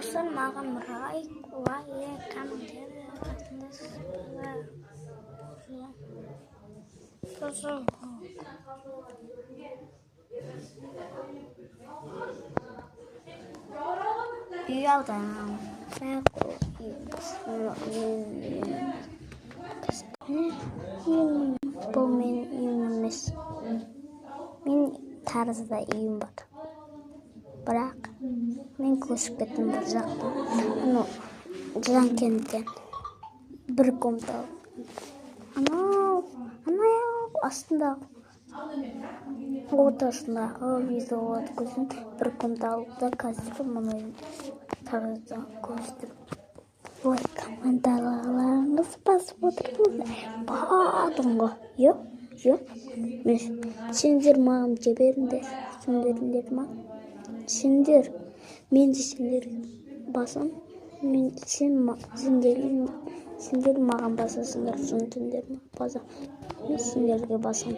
Осы маған комментарий ұялдым. Бұл менің үйім емес. Мен тарызда үйім бар. Бірақ мен көшіп кеттім бір жақтан. Жанкенттен бір комната. Анау астындағы ортасындағы видео өткізіп бір комната алып та қазір мұны таразда көшірдім. Ой, комментарийлеріңізді басып отырмын. Бадыңғы. Жоқ. Сендер маған жіберіңдер. Сендерлер ма? Сендер. Мен де сендерге басам. Сендер маған басасыңдар. Сендер ма? Мен сендерге басам.